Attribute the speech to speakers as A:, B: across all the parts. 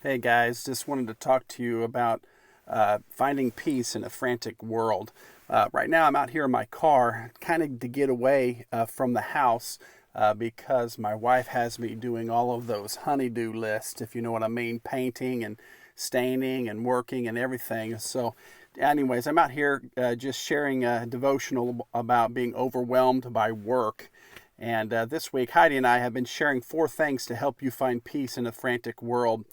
A: Hey guys, just wanted to talk to you about finding peace in a frantic world. Right now, I'm out here in my car, kind of to get away from the house because my wife has me doing all of those honeydew lists, if you know what I mean, painting and staining and working and everything. So, anyways, I'm out here just sharing a devotional about being overwhelmed by work. And this week, Heidi and I have been sharing 4 things to help you find peace in a frantic world.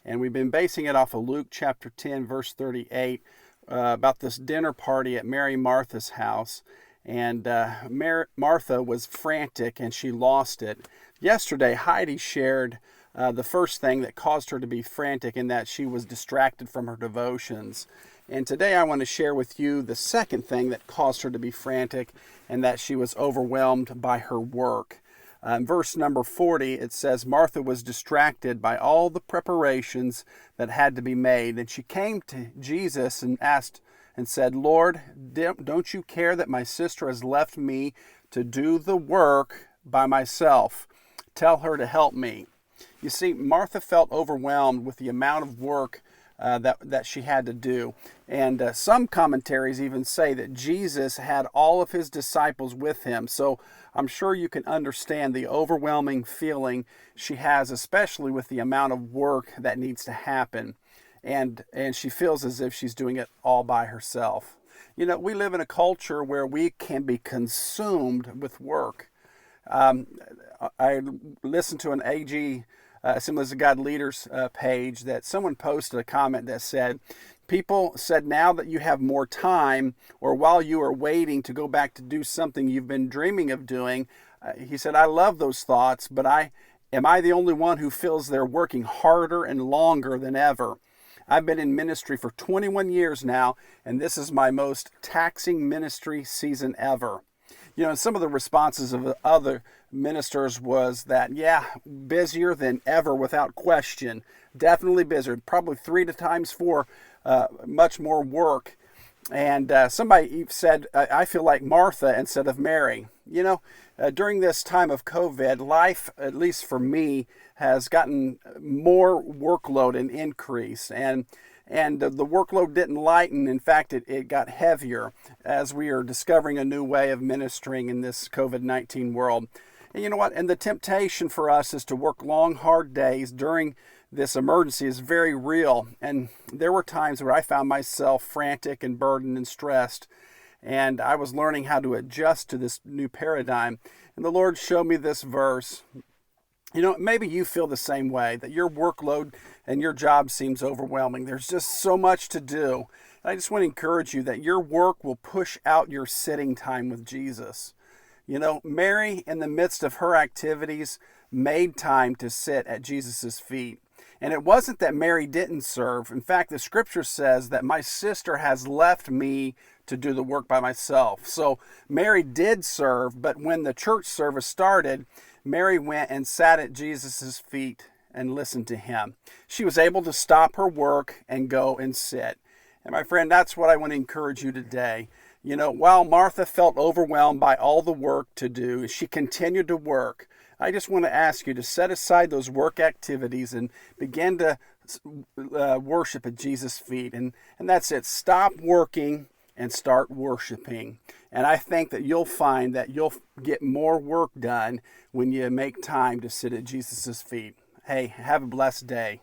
A: And we've been basing it off of Luke chapter 10, verse 38, about this dinner party at Mary Martha's house. And Martha was frantic and she lost it. Yesterday, Heidi shared the first thing that caused her to be frantic, in that she was distracted from her devotions. And today I want to share with you the second thing that caused her to be frantic, and that she was overwhelmed by her work. In verse number 40, it says, Martha was distracted by all the preparations that had to be made. And she came to Jesus and asked and said, Lord, don't you care that my sister has left me to do the work by myself? Tell her to help me. You see, Martha felt overwhelmed with the amount of work that she had to do. And some commentaries even say that Jesus had all of his disciples with him. So I'm sure you can understand the overwhelming feeling she has, especially with the amount of work that needs to happen. And she feels as if she's doing it all by herself. You know, we live in a culture where we can be consumed with work. I listened to an AG Assemblies of God Leaders page that someone posted a comment that said, people said, now that you have more time, or while you are waiting to go back to do something you've been dreaming of doing, he said, I love those thoughts, but am I the only one who feels they're working harder and longer than ever? I've been in ministry for 21 years now, and this is my most taxing ministry season ever. You know, some of the responses of the other ministers was that, yeah, busier than ever without question. Definitely busier, probably 3 times 4, much more work. And somebody said, I feel like Martha instead of Mary. You know, during this time of COVID, life, at least for me, has gotten more workload and increase. And the workload didn't lighten. In fact, it got heavier as we are discovering a new way of ministering in this COVID-19 world. And you know what? And the temptation for us is to work long, hard days during this emergency is very real. And there were times where I found myself frantic and burdened and stressed. And I was learning how to adjust to this new paradigm. And the Lord showed me this verse. You know, maybe you feel the same way, that your workload and your job seems overwhelming. There's just so much to do. And I just want to encourage you that your work will push out your sitting time with Jesus. You know, Mary, in the midst of her activities, made time to sit at Jesus' feet. And it wasn't that Mary didn't serve. In fact, the scripture says that my sister has left me to do the work by myself. So Mary did serve, but when the church service started, Mary went and sat at Jesus' feet and listened to him. She was able to stop her work and go and sit. And my friend, that's what I want to encourage you today. You know, while Martha felt overwhelmed by all the work to do, she continued to work. I just want to ask you to set aside those work activities and begin to worship at Jesus' feet. And that's it. Stop working and start worshiping. And I think that you'll find that you'll get more work done when you make time to sit at Jesus' feet. Hey, have a blessed day.